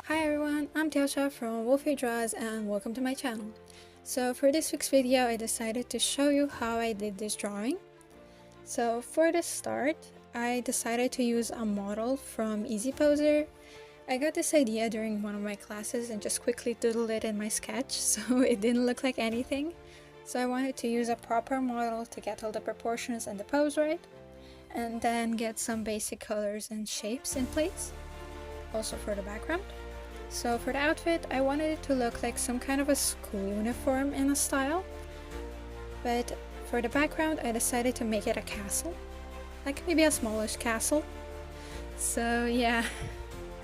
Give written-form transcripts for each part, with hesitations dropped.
Hi everyone, I'm Tjaša from Wolfy Draws and welcome to my channel. So for this week's video I decided to show you how I did this drawing. So for the start I decided to use a model from Easy. I got this idea during one of my classes and just quickly doodled it in my sketch so it didn't look like anything. So I wanted to use a proper model to get all the proportions and the pose right, and then get some basic colors and shapes in place, also for the background. So for the outfit, I wanted it to look like some kind of a school uniform in a style, but for the background I decided to make it a castle, like maybe a smallish castle. So yeah,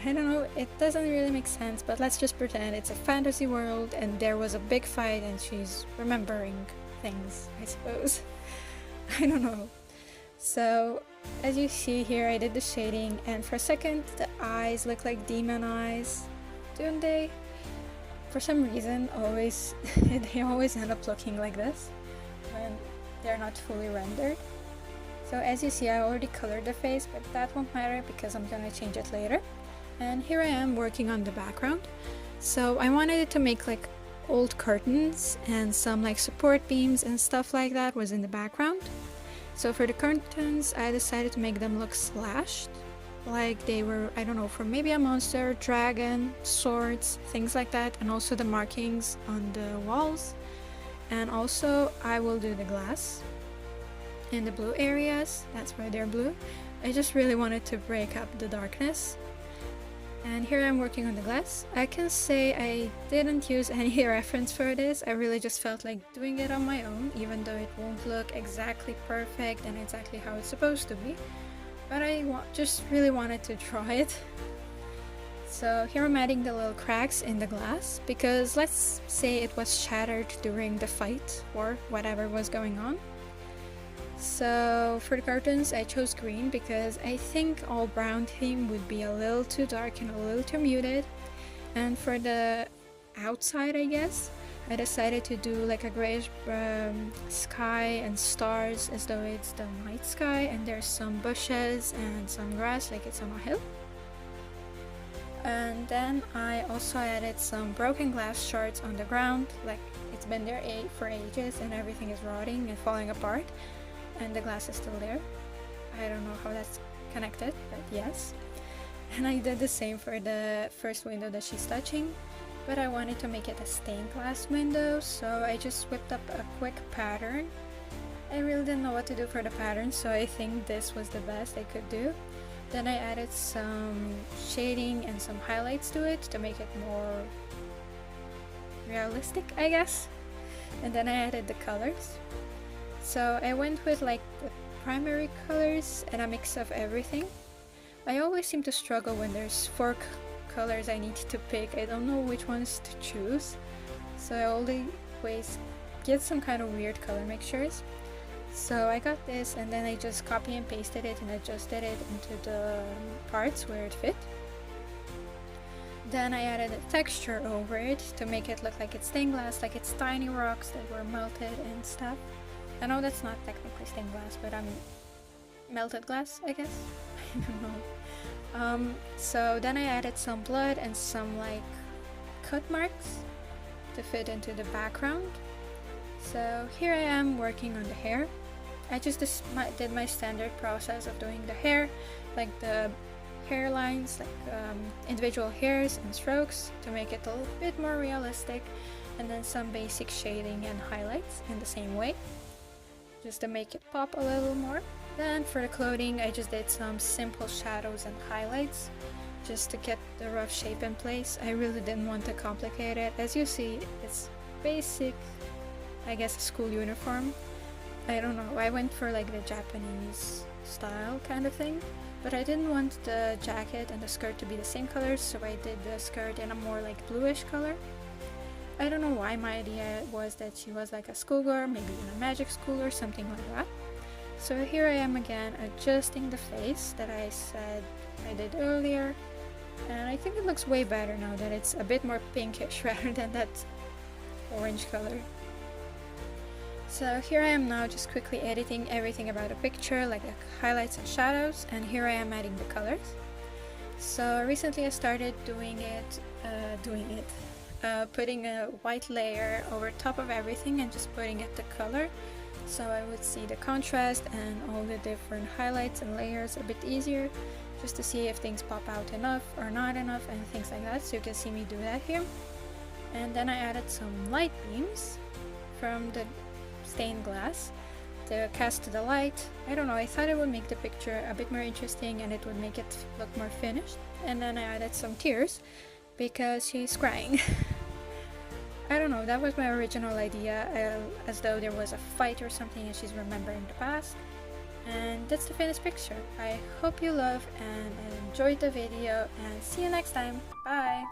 I don't know, it doesn't really make sense, but let's just pretend it's a fantasy world and there was a big fight and she's remembering things, I suppose. I don't know. So as you see here, I did the shading, and for a second the eyes look like demon eyes, don't they? For some reason always they always end up looking like this when they're not fully rendered. So as you see, I already colored the face, but that won't matter because I'm gonna change it later. And here I am working on the background. So I wanted it to make like old curtains, and some like support beams and stuff like that was in the background. So for the curtains I decided to make them look slashed, like they were, I don't know, from maybe a monster, dragon, swords, things like that, and also the markings on the walls. And also I will do the glass in the blue areas, that's why they're blue. I just really wanted to break up the darkness. And here I'm working on the glass. I can say I didn't use any reference for this. I really just felt like doing it on my own, even though it won't look exactly perfect and exactly how it's supposed to be. But I just really wanted to draw it. So here I'm adding the little cracks in the glass, because let's say it was shattered during the fight or whatever was going on. So for the curtains I chose green because I think all brown theme would be a little too dark and a little too muted. And for the outside, I guess, I decided to do like a grayish sky and stars, as though it's the night sky, and there's some bushes and some grass like it's on a hill. And then I also added some broken glass shards on the ground, like it's been there for ages and everything is rotting and falling apart. And the glass is still there. I don't know how that's connected, but yes. And I did the same for the first window that she's touching, but I wanted to make it a stained glass window, so I just whipped up a quick pattern. I really didn't know what to do for the pattern, so I think this was the best I could do. Then I added some shading and some highlights to it to make it more realistic, I guess. And then I added the colors. So I went with like the primary colors and a mix of everything. I always seem to struggle when there's four colors I need to pick. I don't know which ones to choose. So I always get some kind of weird color mixtures. So I got this, and then I just copy and pasted it and adjusted it into the parts where it fit. Then I added a texture over it to make it look like it's stained glass, like it's tiny rocks that were melted and stuff. I know that's not technically stained glass, but melted glass, I guess. I don't know. So then I added some blood and some like cut marks to fit into the background. So here I am working on the hair. I just did my standard process of doing the hair, like the hairlines, like individual hairs and strokes to make it a little bit more realistic, and then some basic shading and highlights in the same way, just to make it pop a little more. Then for the clothing I just did some simple shadows and highlights just to get the rough shape in place. I really didn't want to complicate it. As you see, it's basic, I guess, a school uniform. I don't know, I went for like the Japanese style kind of thing, but I didn't want the jacket and the skirt to be the same colors, so I did the skirt in a more like bluish color. I don't know why, my idea was that she was like a schoolgirl, maybe in a magic school or something like that. So here I am again adjusting the face that I said I did earlier, and I think it looks way better now that it's a bit more pinkish rather than that orange color. So here I am now just quickly editing everything about the picture, like the highlights and shadows, and here I am adding the colors. So recently I started putting a white layer over top of everything and just putting it the color, so I would see the contrast and all the different highlights and layers a bit easier, just to see if things pop out enough or not enough and things like that. So you can see me do that here. And then I added some light beams from the stained glass to cast the light. I don't know, I thought it would make the picture a bit more interesting and it would make it look more finished. And then I added some tears because she's crying. I don't know, that was my original idea, as though there was a fight or something and she's remembering the past. And that's the finished picture. I hope you love and enjoyed the video, and see you next time. Bye!